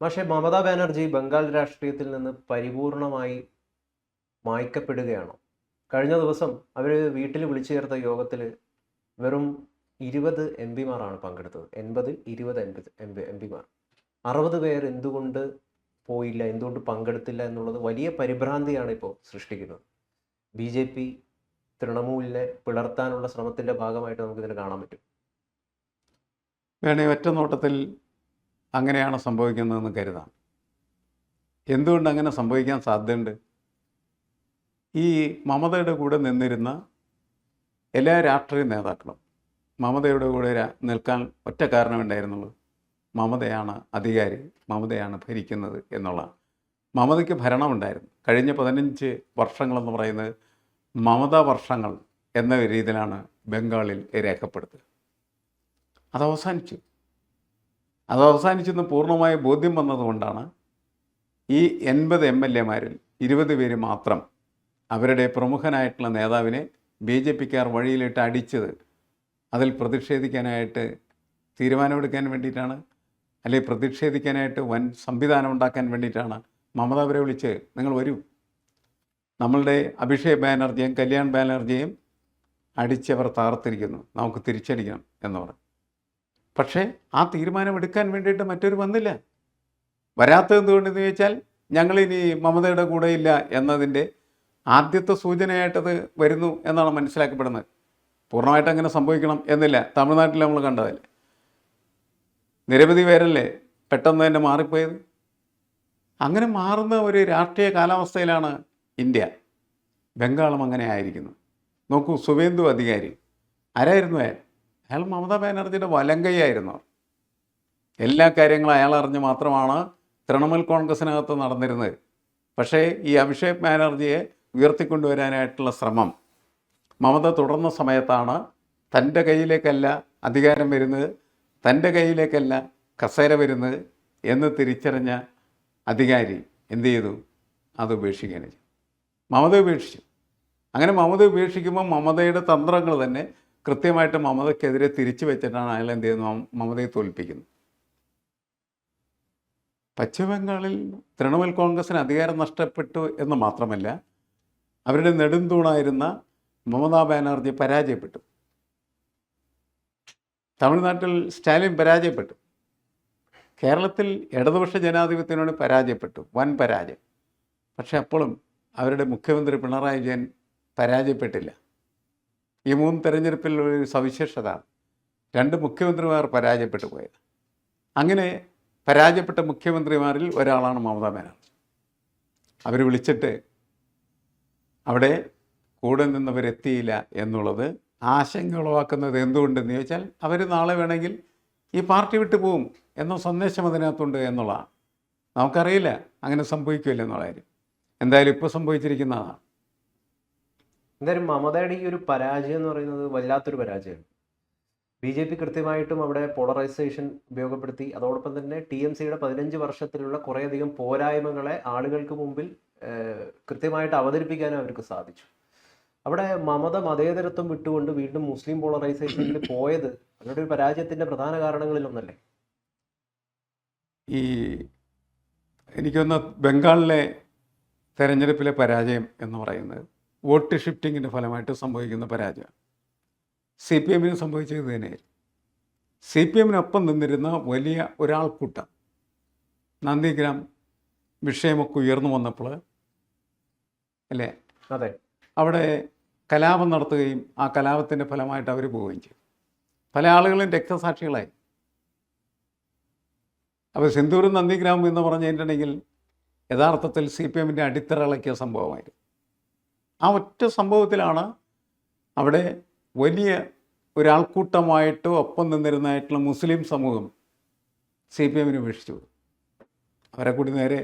പക്ഷേ മമതാ ബാനർജി ബംഗാൾ രാഷ്ട്രീയത്തിൽ നിന്ന് പരിപൂർണമായി മായ്ക്കപ്പെടുകയാണോ? കഴിഞ്ഞ ദിവസം അവർ വീട്ടിൽ വിളിച്ചു ചേർത്ത യോഗത്തിൽ വെറും 20 എം പിമാരാണ് പങ്കെടുത്തത്. 80-ൽ 20 എം പിമാർ. 60 പേർ എന്തുകൊണ്ട് പോയില്ല, എന്തുകൊണ്ട് പങ്കെടുത്തില്ല എന്നുള്ളത് വലിയ പരിഭ്രാന്തിയാണ് ഇപ്പോൾ സൃഷ്ടിക്കുന്നത്. BJP തൃണമൂലിനെ പിളർത്താനുള്ള ശ്രമത്തിൻ്റെ ഭാഗമായിട്ട് നമുക്കിതിനെ കാണാൻ പറ്റും. വേണേ ഒറ്റ നോട്ടത്തിൽ അങ്ങനെയാണ് സംഭവിക്കുന്നതെന്ന് കരുതാം. എന്തുകൊണ്ട് അങ്ങനെ സംഭവിക്കാൻ സാധ്യതയുണ്ട്? ഈ മമതയുടെ കൂടെ നിന്നിരുന്ന എല്ലാ രാഷ്ട്രീയ നേതാക്കളും മമതയുടെ കൂടെ നിൽക്കാൻ ഒറ്റ കാരണമുണ്ടായിരുന്നുള്ളൂ. മമതയാണ് അധികാരി, മമതയാണ് ഭരിക്കുന്നത് എന്നുള്ളതാണ്. മമതയ്ക്ക് ഭരണമുണ്ടായിരുന്നു. കഴിഞ്ഞ 15 വർഷങ്ങളെന്ന് പറയുന്നത് മമതാ വർഷങ്ങൾ എന്ന രീതിയിലാണ് ബംഗാളിൽ രേഖപ്പെടുത്തുക. അതവസാനിച്ചെന്ന് പൂർണ്ണമായ ബോധ്യം വന്നതുകൊണ്ടാണ് ഈ 80 MLA-മാരിൽ 20 പേര് മാത്രം അവരുടെ പ്രമുഖനായിട്ടുള്ള നേതാവിനെ BJP-ക്കാർ വഴിയിലിട്ട് അടിച്ചത്. അതിൽ പ്രതിഷേധിക്കാനായിട്ട് തീരുമാനമെടുക്കാൻ വേണ്ടിയിട്ടാണ്, അല്ലെങ്കിൽ പ്രതിഷേധിക്കാനായിട്ട് വൻ സംവിധാനം ഉണ്ടാക്കാൻ വേണ്ടിയിട്ടാണ് മമത അവരെ വിളിച്ച് നിങ്ങൾ വരൂ, നമ്മളുടെ അഭിഷേക് ബാനർജിയും കല്യാൺ ബാനർജിയും അടിച്ചവർ തകർത്തിരിക്കുന്നു, നമുക്ക് തിരിച്ചടിക്കണം എന്ന് പറഞ്ഞു. പക്ഷേ ആ തീരുമാനമെടുക്കാൻ വേണ്ടിയിട്ട് മറ്റൊരു വന്നില്ല. വരാത്തത് എന്തുകൊണ്ടെന്ന് ചോദിച്ചാൽ ഞങ്ങളിനി മമതയുടെ കൂടെയില്ല എന്നതിൻ്റെ ആദ്യത്തെ സൂചനയായിട്ടത് വരുന്നു എന്നാണ് മനസ്സിലാക്കപ്പെടുന്നത്. പൂർണ്ണമായിട്ട് അങ്ങനെ സംഭവിക്കണം എന്നില്ല. തമിഴ്നാട്ടിൽ നമ്മൾ കണ്ടതല്ലേ, നിരവധി പേരല്ലേ പെട്ടെന്ന് തന്നെ മാറിപ്പോയത്. അങ്ങനെ മാറുന്ന ഒരു രാഷ്ട്രീയ കാലാവസ്ഥയിലാണ് ഇന്ത്യ. ബംഗാളും അങ്ങനെ ആയിരിക്കുന്നു. നോക്കൂ, സുവേന്ദു അധികാരി ആരായിരുന്നു? അയാൾ മമതാ ബാനർജിയുടെ വലങ്കൈയായിരുന്നു. എല്ലാ കാര്യങ്ങളും അയാൾ അറിഞ്ഞ് മാത്രമാണ് തൃണമൂൽ കോൺഗ്രസിനകത്ത് നടന്നിരുന്നത്. പക്ഷേ ഈ അഭിഷേക് ബാനർജിയെ ഉയർത്തിക്കൊണ്ടുവരാനായിട്ടുള്ള ശ്രമം മമത തുടർന്ന സമയത്താണ് തൻ്റെ കയ്യിലേക്കല്ല അധികാരം വരുന്നത്, തൻ്റെ കയ്യിലേക്കല്ല കസേര വരുന്നത് എന്ന് തിരിച്ചറിഞ്ഞ അധികാരി എന്തു ചെയ്തു? അത് ഉപേക്ഷിക്കുകയാണ് ചെയ്തു. മമത ഉപേക്ഷിച്ചു. അങ്ങനെ മമത ഉപേക്ഷിക്കുമ്പോൾ മമതയുടെ തന്ത്രങ്ങൾ തന്നെ കൃത്യമായിട്ട് മമതയ്ക്കെതിരെ തിരിച്ചു വെച്ചിട്ടാണ് അയാൾ എന്ത് ചെയ്യുന്നത്? മമതയെ തോൽപ്പിക്കുന്നത്. പശ്ചിമബംഗാളിൽ തൃണമൂൽ കോൺഗ്രസിന് അധികാരം നഷ്ടപ്പെട്ടു എന്ന് മാത്രമല്ല, അവരുടെ നെടുംതൂണായിരുന്ന മമതാ ബാനർജി പരാജയപ്പെട്ടു. തമിഴ്നാട്ടിൽ സ്റ്റാലിൻ പരാജയപ്പെട്ടു. കേരളത്തിൽ ഇടതുപക്ഷ ജനാധിപത്യത്തിനോട് പരാജയപ്പെട്ടു, വൻ പരാജയം. പക്ഷെ അപ്പോഴും അവരുടെ മുഖ്യമന്ത്രി പിണറായി വിജയൻ പരാജയപ്പെട്ടില്ല. ഈ 3 തെരഞ്ഞെടുപ്പിൽ ഒരു സവിശേഷത, 2 മുഖ്യമന്ത്രിമാർ പരാജയപ്പെട്ടു പോയത്. അങ്ങനെ പരാജയപ്പെട്ട മുഖ്യമന്ത്രിമാരിൽ ഒരാളാണ് മമതാ ബാനർജി. അവർ വിളിച്ചിട്ട് അവിടെ കൂടെ നിന്നവരെത്തിയില്ല എന്നുള്ളത് ആശങ്ക ഉളവാക്കുന്നത് എന്തുകൊണ്ടെന്ന് ചോദിച്ചാൽ, അവർ നാളെ വേണമെങ്കിൽ ഈ പാർട്ടി വിട്ടു പോവും എന്ന സന്ദേശം അതിനകത്തുണ്ട് എന്നുള്ളതാണ്. നമുക്കറിയില്ല അങ്ങനെ സംഭവിക്കില്ല എന്നുള്ള കാര്യം. എന്തായാലും ഇപ്പോൾ സംഭവിച്ചിരിക്കുന്നതാണ്. എന്തായാലും മമതയുടെ ഈ ഒരു പരാജയം എന്ന് പറയുന്നത് വല്ലാത്തൊരു പരാജയമാണ്. BJP കൃത്യമായിട്ടും അവിടെ പോളറൈസേഷൻ ഉപയോഗപ്പെടുത്തി. അതോടൊപ്പം തന്നെ TMCയുടെ 15 വർഷത്തിലുള്ള കുറേയധികം പോരായ്മകളെ ആളുകൾക്ക് മുമ്പിൽ കൃത്യമായിട്ട് അവതരിപ്പിക്കാനും അവർക്ക് സാധിച്ചു. അവിടെ മമത മതേതരത്വം വിട്ടുകൊണ്ട് വീണ്ടും മുസ്ലിം പോളറൈസേഷനിൽ പോയത് അവരുടെ ഒരു പരാജയത്തിൻ്റെ പ്രധാന കാരണങ്ങളിലൊന്നല്ലേ? ഈ എനിക്കൊന്ന് ബംഗാളിലെ തെരഞ്ഞെടുപ്പിലെ പരാജയം എന്ന് പറയുന്നത് വോട്ട് ഷിഫ്റ്റിങ്ങിൻ്റെ ഫലമായിട്ട് സംഭവിക്കുന്ന പരാജയം. CPM-ന് സംഭവിച്ചത് തന്നെയായിരുന്നു. CPM-നൊപ്പം നിന്നിരുന്ന വലിയ ഒരാൾക്കൂട്ടം നന്ദിഗ്രാം വിഷയമൊക്കെ ഉയർന്നു വന്നപ്പോൾ അല്ലേ, അതെ, അവിടെ കലാപം നടത്തുകയും ആ കലാപത്തിൻ്റെ ഫലമായിട്ട് അവർ പോവുകയും ചെയ്തു. പല ആളുകളും രക്തസാക്ഷികളായി. അപ്പോൾ സിന്ദൂരും നന്ദിഗ്രാമം എന്ന് പറഞ്ഞിട്ടുണ്ടെങ്കിൽ യഥാർത്ഥത്തിൽ CPM-ൻ്റെ അടിത്തറ ഇളക്കിയ സംഭവമായിരുന്നു. ആ ഒറ്റ സംഭവത്തിലാണ് അവിടെ വലിയ ഒരാൾക്കൂട്ടമായിട്ട് ഒപ്പം നിന്നിരുന്നതായിട്ടുള്ള മുസ്ലിം സമൂഹം CPM-ന് ഉപേക്ഷിച്ചു. അവരെ കൂടി നേരെ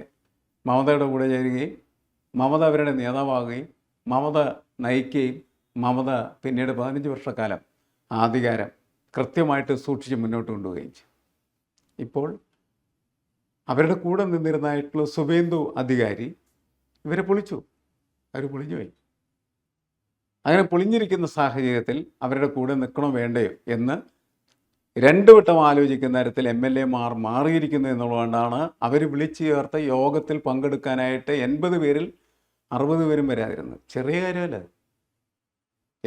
മമതയുടെ കൂടെ ചേരുകയും മമത അവരുടെ നേതാവാകുകയും മമത നയിക്കുകയും മമത പിന്നീട് 15 വർഷക്കാലം ആ അധികാരം കൃത്യമായിട്ട് സൂക്ഷിച്ച് മുന്നോട്ട് കൊണ്ടുപോവുകയും ചെയ്തു. ഇപ്പോൾ അവരുടെ കൂടെ നിന്നിരുന്നതായിട്ടുള്ള സുവേന്ദു അധികാരി ഇവരെ പൊളിച്ചു. അവർ പൊളിഞ്ഞു പോയി. അങ്ങനെ പൊളിഞ്ഞിരിക്കുന്ന സാഹചര്യത്തിൽ അവരുടെ കൂടെ നിൽക്കണോ വേണ്ടയോ എന്ന് രണ്ടു വട്ടം ആലോചിക്കുന്ന തരത്തിൽ MLA-മാർ മാറിയിരിക്കുന്നു എന്നുള്ളതുകൊണ്ടാണ് അവർ വിളിച്ചു ചേർത്ത യോഗത്തിൽ പങ്കെടുക്കാനായിട്ട് 80 പേരിൽ 60 പേരും വരാതിരുന്നത്. ചെറിയ കാര്യമല്ല.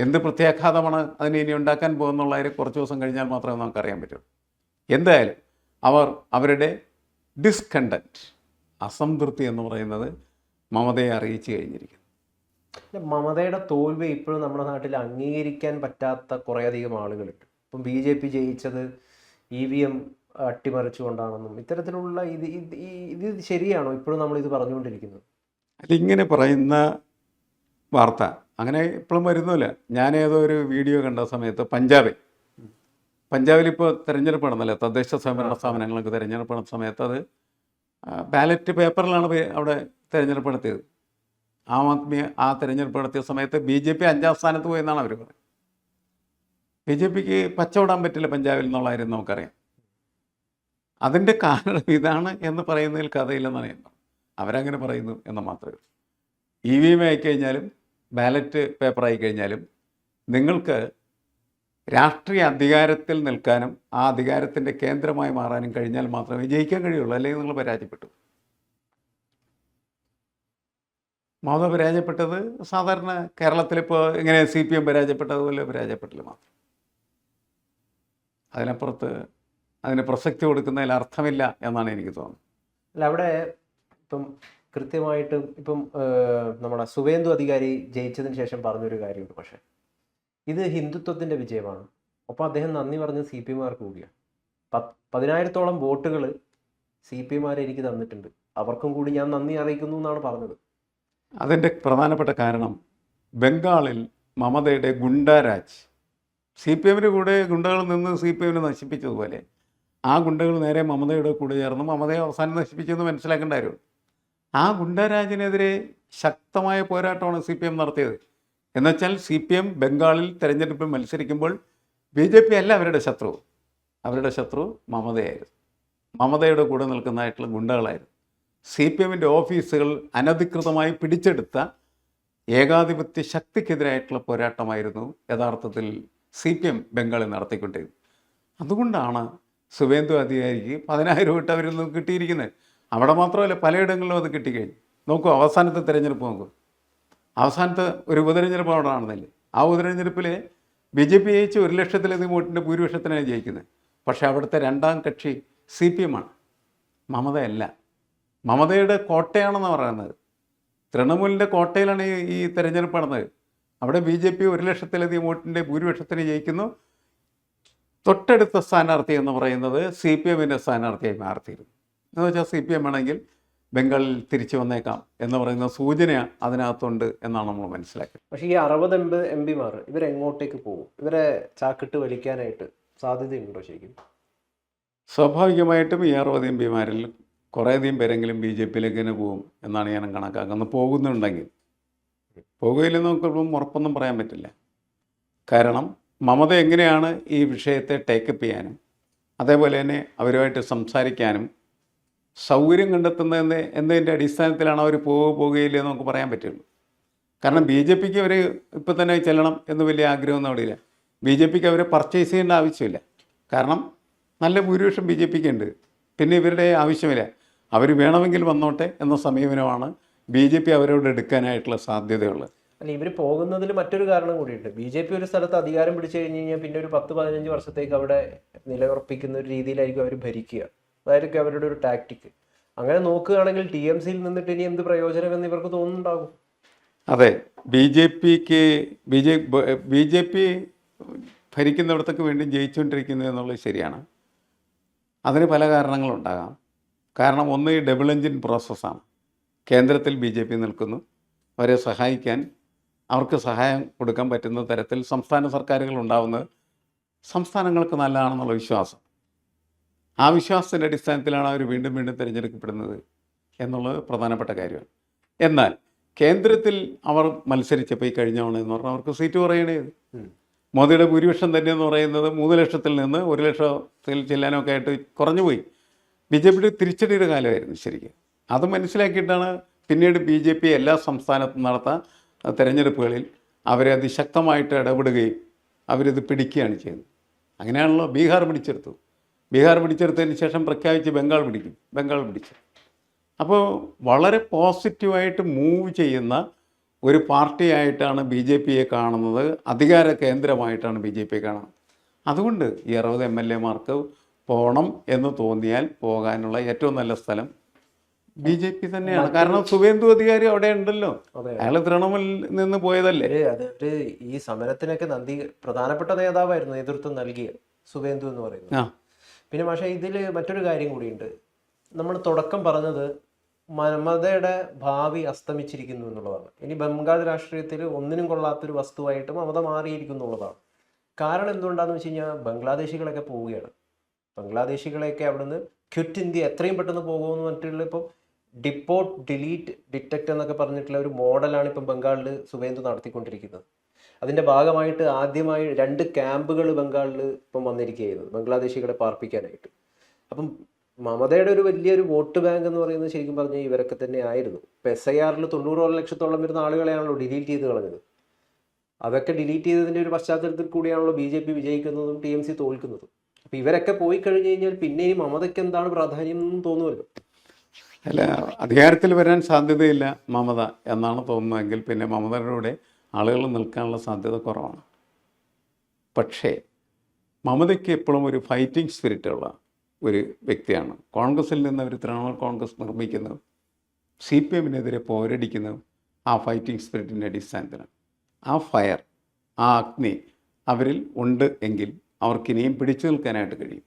എന്ത് പ്രത്യാഘാതമാണ് അതിന് ഇനി ഉണ്ടാക്കാൻ പോകുന്നുള്ളതിന് കുറച്ച് ദിവസം കഴിഞ്ഞാൽ മാത്രമേ നമുക്കറിയാൻ പറ്റൂ. എന്തായാലും അവരുടെ ഡിസ്കണ്ടൻറ്റ്, അസംതൃപ്തി എന്ന് പറയുന്നത് മമതയെ അറിയിച്ചു കഴിഞ്ഞിരിക്കുന്നു. മമതയുടെ തോൽവി ഇപ്പോഴും നമ്മുടെ നാട്ടിൽ അംഗീകരിക്കാൻ പറ്റാത്ത കുറേയധികം ആളുകളുണ്ട്. ഇപ്പം BJP ജയിച്ചത് EVM അട്ടിമറിച്ചുകൊണ്ടാണെന്നും ഇത്തരത്തിലുള്ള ഇത് ശരിയാണോ ഇപ്പോഴും നമ്മളിത് പറഞ്ഞുകൊണ്ടിരിക്കുന്നത്? അതിങ്ങനെ പറയുന്ന വാർത്ത അങ്ങനെ ഇപ്പോഴും വരുന്നില്ല. ഞാനേതോ ഒരു വീഡിയോ കണ്ട സമയത്ത് പഞ്ചാബിലിപ്പോൾ തിരഞ്ഞെടുപ്പ് നടന്നല്ലോ, തദ്ദേശ സ്വയംഭരണ സ്ഥാപനങ്ങൾക്ക് തിരഞ്ഞെടുപ്പ് നടന്ന സമയത്ത് അത് ബാലറ്റ് പേപ്പറിലാണ് അവിടെ തിരഞ്ഞെടുപ്പ് നടത്തിയത്. ആം ആദ്മി ആ തിരഞ്ഞെടുപ്പ് നടത്തിയ സമയത്ത് BJP 5ാം സ്ഥാനത്ത് പോയെന്നാണ് അവർ പറയുന്നത്. BJPക്ക് പച്ചവിടാൻ പറ്റില്ല പഞ്ചാബിൽ എന്നുള്ള കാര്യം നമുക്കറിയാം. അതിൻ്റെ കാരണം ഇതാണ് എന്ന് പറയുന്നതിൽ കഥയില്ലെന്നാണ് ഞാൻ പറഞ്ഞത്. അവരങ്ങനെ പറയുന്നു എന്ന് മാത്രമേ. EVM ആയിക്കഴിഞ്ഞാലും ബാലറ്റ് പേപ്പർ ആയിക്കഴിഞ്ഞാലും നിങ്ങൾക്ക് രാഷ്ട്രീയ അധികാരത്തിൽ നിൽക്കാനും ആ അധികാരത്തിൻ്റെ കേന്ദ്രമായി മാറാനും കഴിഞ്ഞാൽ മാത്രമേ ജയിക്കാൻ കഴിയുള്ളൂ. അല്ലെങ്കിൽ നിങ്ങൾ പരാജയപ്പെട്ടു. മമത പരാജയപ്പെട്ടത് സാധാരണ കേരളത്തിലിപ്പോൾ എങ്ങനെ CPM പരാജയപ്പെട്ടതുപോലെ പരാജയപ്പെട്ടില്ല മാത്രം. അതിനപ്പുറത്ത് അതിന് പ്രസക്തി കൊടുക്കുന്നതിൽ അർത്ഥമില്ല എന്നാണ് എനിക്ക് തോന്നുന്നത്. അല്ല, അവിടെ ഇപ്പം കൃത്യമായിട്ടും ഇപ്പം നമ്മുടെ സുവേന്ദു അധികാരി ജയിച്ചതിന് ശേഷം പറഞ്ഞൊരു കാര്യമുണ്ട്. പക്ഷേ ഇത് ഹിന്ദുത്വത്തിൻ്റെ വിജയമാണ്. അപ്പോൾ അദ്ദേഹം നന്ദി പറഞ്ഞ് CPM-മാർക്ക് കൂടിയാണ്. 10,000-ഓളം വോട്ടുകൾ CPM-മാർ എനിക്ക് തന്നിട്ടുണ്ട്, അവർക്കും കൂടി ഞാൻ നന്ദി അറിയിക്കുന്നു എന്നാണ് പറഞ്ഞത്. അതിൻ്റെ പ്രധാനപ്പെട്ട കാരണം ബംഗാളിൽ മമതയുടെ ഗുണ്ടാരാജ്, CPM-ന് കൂടെ ഗുണ്ടകൾ നിന്ന് CPM-നെ നശിപ്പിച്ചതുപോലെ ആ ഗുണ്ടകൾ നേരെ മമതയുടെ കൂടെ ചേർന്ന് മമതയെ അവസാനം നശിപ്പിച്ചെന്ന് മനസ്സിലാക്കേണ്ട കാര്യമുണ്ട്. ആ ഗുണ്ടരാജിനെതിരെ ശക്തമായ പോരാട്ടമാണ് CPM നടത്തിയത്. എന്നുവെച്ചാൽ CPM ബംഗാളിൽ തെരഞ്ഞെടുപ്പിൽ മത്സരിക്കുമ്പോൾ BJP അല്ല അവരുടെ ശത്രു. അവരുടെ ശത്രു മമതയായിരുന്നു. മമതയുടെ കൂടെ നിൽക്കുന്നതായിട്ടുള്ള ഗുണ്ടകളായിരുന്നു. CPM-ൻ്റെ ഓഫീസുകൾ അനധികൃതമായി പിടിച്ചെടുത്ത ഏകാധിപത്യ ശക്തിക്കെതിരായിട്ടുള്ള പോരാട്ടമായിരുന്നു യഥാർത്ഥത്തിൽ CPM ബംഗാളിൽ നടത്തിക്കൊണ്ടിരുന്നത്. അതുകൊണ്ടാണ് സുവേന്ദു അധികാരിക്ക് 10,000 വോട്ട് അവരിൽ നിന്ന് കിട്ടിയിരിക്കുന്നത്. അവിടെ മാത്രമല്ല, പലയിടങ്ങളിലും അത് കിട്ടിക്കഴിഞ്ഞു. നോക്കൂ, അവസാനത്തെ തിരഞ്ഞെടുപ്പ് നോക്കൂ. അവസാനത്തെ ഒരു ഉപതെരഞ്ഞെടുപ്പ് അവിടെ നടന്നില്ലേ? ആ ഉപതെരഞ്ഞെടുപ്പിൽ BJP ജയിച്ച് 1,00,000-ലധികം വോട്ടിൻ്റെ ഭൂരിപക്ഷത്തിനാണ് ജയിക്കുന്നത്. പക്ഷേ അവിടുത്തെ രണ്ടാം കക്ഷി CPM-ആണ്, മമതയല്ല. മമതയുടെ കോട്ടയാണെന്ന് പറയുന്നത്. തൃണമൂലിൻ്റെ കോട്ടയിലാണ് ഈ തെരഞ്ഞെടുപ്പ് നടന്നത്. അവിടെ BJP 1,00,000-ലധികം വോട്ടിൻ്റെ ഭൂരിപക്ഷത്തിന് ജയിക്കുന്നു. തൊട്ടടുത്ത സ്ഥാനാർത്ഥി എന്ന് പറയുന്നത് CPM-ൻ്റെ സ്ഥാനാർത്ഥിയായി മാറിത്തീരുന്നു. എന്ന് വെച്ചാൽ CPM ആണെങ്കിൽ ബംഗാളിൽ തിരിച്ചു വന്നേക്കാം എന്ന് പറയുന്ന സൂചന അതിനകത്തുണ്ട് എന്നാണ് നമ്മൾ മനസ്സിലാക്കുന്നത്. പക്ഷേ ഈ 60 MP-മാർ ഇവരെങ്ങോട്ടേക്ക് പോകും? ഇവരെ ചാക്കിട്ട് വലിക്കാനായിട്ട് സാധ്യതയുണ്ടോ ശരിക്കും? സ്വാഭാവികമായിട്ടും ഈ 60 MP-മാരിൽ കുറേയധികം പേരെങ്കിലും BJP-യിലേക്ക് തന്നെ പോകും എന്നാണ് ഞാൻ കണക്കാക്കുന്നത്. പോകുന്നുണ്ടെങ്കിൽ. പോകുകയില്ലെന്ന് നമുക്കിപ്പം ഉറപ്പൊന്നും പറയാൻ പറ്റില്ല. കാരണം മമത എങ്ങനെയാണ് ഈ വിഷയത്തെ ടേക്കപ്പ് ചെയ്യാനും അതേപോലെ തന്നെ അവരുമായിട്ട് സംസാരിക്കാനും സൗകര്യം കണ്ടെത്തുന്നതെന്ന് എന്നതിൻ്റെ അടിസ്ഥാനത്തിലാണ് അവർ പോകുകയില്ല എന്ന് നമുക്ക് പറയാൻ പറ്റുള്ളൂ. കാരണം BJP-ക്ക് അവർ ഇപ്പം തന്നെ ചെല്ലണം എന്ന് വലിയ ആഗ്രഹമൊന്നും അവിടെ ഇല്ല. BJP-ക്ക് അവരെ പർച്ചേസ് ചെയ്യേണ്ട ആവശ്യമില്ല. കാരണം നല്ല ഭൂരിപക്ഷം BJP-ക്ക് ഉണ്ട്. പിന്നെ ഇവരുടെ ആവശ്യമില്ല. അവർ വേണമെങ്കിൽ വന്നോട്ടെ എന്ന സമീപനമാണ് BJP അവരോട് എടുക്കാനായിട്ടുള്ള സാധ്യതയുള്ളത്. അല്ല, ഇവർ പോകുന്നതിൽ മറ്റൊരു കാരണം കൂടിയുണ്ട്. BJP ഒരു സ്ഥലത്ത് അധികാരം പിടിച്ചു കഴിഞ്ഞ് കഴിഞ്ഞാൽ പിന്നെ ഒരു 10-15 വർഷത്തേക്ക് അവിടെ നിലയുറപ്പിക്കുന്ന ഒരു രീതിയിലായിരിക്കും അവർ ഭരിക്കുക. അതായിരിക്കും അവരുടെ ഒരു ടാക്ടിക്ക്. അങ്ങനെ നോക്കുകയാണെങ്കിൽ TMC-യിൽ നിന്നിട്ട് ഇനി എന്ത് പ്രയോജനമെന്ന് ഇവർക്ക് തോന്നുന്നുണ്ടാകും. അതെ, BJP ഭരിക്കുന്നിടത്തൊക്കെ വീണ്ടും ജയിച്ചുകൊണ്ടിരിക്കുന്നു എന്നുള്ളത് ശരിയാണ്. അതിന് പല കാരണങ്ങളുണ്ടാകാം. കാരണം ഒന്ന്, ഈ ഡബിൾ എൻജിൻ പ്രോസസ്സാണ്. കേന്ദ്രത്തിൽ BJP നിൽക്കുന്നു. അവരെ സഹായിക്കാൻ, അവർക്ക് സഹായം കൊടുക്കാൻ പറ്റുന്ന തരത്തിൽ സംസ്ഥാന സർക്കാരുകൾ ഉണ്ടാവുന്നത് സംസ്ഥാനങ്ങൾക്ക് നല്ലതാണെന്നുള്ള വിശ്വാസം. ആ വിശ്വാസത്തിൻ്റെ അടിസ്ഥാനത്തിലാണ് അവർ വീണ്ടും വീണ്ടും തിരഞ്ഞെടുക്കപ്പെടുന്നത് എന്നുള്ളത് പ്രധാനപ്പെട്ട കാര്യമാണ്. എന്നാൽ കേന്ദ്രത്തിൽ അവർ മത്സരിച്ചപ്പോൾ ഈ കഴിഞ്ഞ തവണ എന്ന് പറഞ്ഞാൽ അവർക്ക് സീറ്റ് കുറയണേത്. മോദിയുടെ ഭൂരിപക്ഷം തന്നെ എന്ന് പറയുന്നത് 3,00,000-ൽ നിന്ന് 1,00,000-ൽ ചെല്ലാനൊക്കെ ആയിട്ട് കുറഞ്ഞുപോയി. BJP-യുടെ തിരിച്ചടിയുടെ കാലമായിരുന്നു ശരിക്കും. അത് മനസ്സിലാക്കിയിട്ടാണ് പിന്നീട് BJP എല്ലാ സംസ്ഥാനത്തും നടത്ത തെരഞ്ഞെടുപ്പുകളിൽ അവരെ അതിശക്തമായിട്ട് ഇടപെടുകയും അവരിത് പിടിക്കുകയാണ് ചെയ്യുന്നത്. അങ്ങനെയാണല്ലോ ബീഹാർ പിടിച്ചെടുത്തു. ബീഹാർ പിടിച്ചെടുത്തതിന് ശേഷം പ്രഖ്യാപിച്ച് ബംഗാൾ പിടിക്കും, ബംഗാൾ പിടിച്ചു. അപ്പോൾ വളരെ പോസിറ്റീവായിട്ട് മൂവ് ചെയ്യുന്ന ഒരു പാർട്ടിയായിട്ടാണ് ബി ജെ പിയെ കാണുന്നത്, അധികാര കേന്ദ്രമായിട്ടാണ് ബി ജെ പിയെ കാണുന്നത്. അതുകൊണ്ട് ഈ 60 MLA-മാർക്ക് പോകണം എന്ന് തോന്നിയാൽ പോകാനുള്ള ഏറ്റവും നല്ല സ്ഥലം ബി ജെ പി തന്നെയാണ്. കാരണം സുവേന്ദു അധികാരി അവിടെ ഉണ്ടല്ലോ, അയാൾ തൃണമൂലിൽ നിന്ന് പോയതല്ലേ. അതൊരു ഈ സമരത്തിനൊക്കെ പ്രധാനപ്പെട്ട നേതാവായിരുന്നു നേതൃത്വം നൽകിയ സുവേന്ദു എന്ന് പറയുന്നത്. പിന്നെ പക്ഷേ ഇതിൽ മറ്റൊരു കാര്യം കൂടിയുണ്ട്. നമ്മൾ തുടക്കം പറഞ്ഞത് മമതയുടെ ഭാവി അസ്തമിച്ചിരിക്കുന്നു എന്നുള്ളതാണ്. ഇനി ബംഗാൾ രാഷ്ട്രീയത്തിൽ ഒന്നിനും കൊള്ളാത്തൊരു വസ്തുവായിട്ട് മമത മാറിയിരിക്കുന്നു എന്നുള്ളതാണ്. കാരണം എന്തുകൊണ്ടാന്ന് വെച്ച് കഴിഞ്ഞാൽ ബംഗ്ലാദേശികളൊക്കെ പോവുകയാണ്. ബംഗ്ലാദേശികളെയൊക്കെ അവിടുന്ന് ക്വിറ്റ് ഇന്ത്യ എത്രയും പെട്ടെന്ന് പോകുമെന്ന് പറഞ്ഞിട്ടുള്ള ഇപ്പം ഡിപ്പോർട്ട്, ഡിലീറ്റ്, ഡിറ്റക്റ്റ് എന്നൊക്കെ പറഞ്ഞിട്ടുള്ള ഒരു മോഡലാണ് ഇപ്പം ബംഗാളിൽ സുവേന്ദു നടത്തിക്കൊണ്ടിരിക്കുന്നത്. അതിൻ്റെ ഭാഗമായിട്ട് ആദ്യമായി 2 ക്യാമ്പുകൾ ബംഗാളിൽ ഇപ്പം വന്നിരിക്കുകയായിരുന്നു ബംഗ്ലാദേശികളെ പാർപ്പിക്കാനായിട്ട്. അപ്പം മമതയുടെ ഒരു വലിയൊരു വോട്ട് ബാങ്ക് എന്ന് പറയുന്നത് ശരിക്കും പറഞ്ഞാൽ ഇവരൊക്കെ തന്നെ ആയിരുന്നു. ഇപ്പം SIR 90 ലക്ഷത്തോളം വരുന്ന ആളുകളെയാണല്ലോ ഡിലീറ്റ് ചെയ്ത് കളഞ്ഞത്. അതൊക്കെ ഡിലീറ്റ് ചെയ്തതിൻ്റെ ഒരു പശ്ചാത്തലത്തിൽ കൂടിയാണല്ലോ BJP വിജയിക്കുന്നതും TMC തോൽക്കുന്നതും. അപ്പം ഇവരൊക്കെ പോയി കഴിഞ്ഞ് കഴിഞ്ഞാൽ പിന്നെ ഈ മമതയ്ക്ക് എന്താണ് പ്രാധാന്യം എന്ന് തോന്നുമല്ലോ. അല്ല, അധികാരത്തിൽ വരാൻ സാധ്യതയില്ല മമത എന്നാണ് തോന്നുന്നതെങ്കിൽ പിന്നെ മമതയുടെ കൂടെ ആളുകൾ നിൽക്കാനുള്ള സാധ്യത കുറവാണ്. പക്ഷേ മമതയ്ക്ക് എപ്പോഴും ഒരു ഫൈറ്റിംഗ് സ്പിരിറ്റുള്ള ഒരു വ്യക്തിയാണ്. കോൺഗ്രസിൽ നിന്ന് അവർ തൃണമൂൽ കോൺഗ്രസ് നിർമ്മിക്കുന്നതും CPM-നെതിരെ പോരടിക്കുന്നതും ആ ഫൈറ്റിംഗ് സ്പിരിറ്റിൻ്റെ അടിസ്ഥാനത്തിലാണ്. ആ ഫയർ, ആ അഗ്നി അവരിൽ ഉണ്ട് എങ്കിൽ അവർക്കിനിയും പിടിച്ചു നിൽക്കാനായിട്ട് കഴിയും.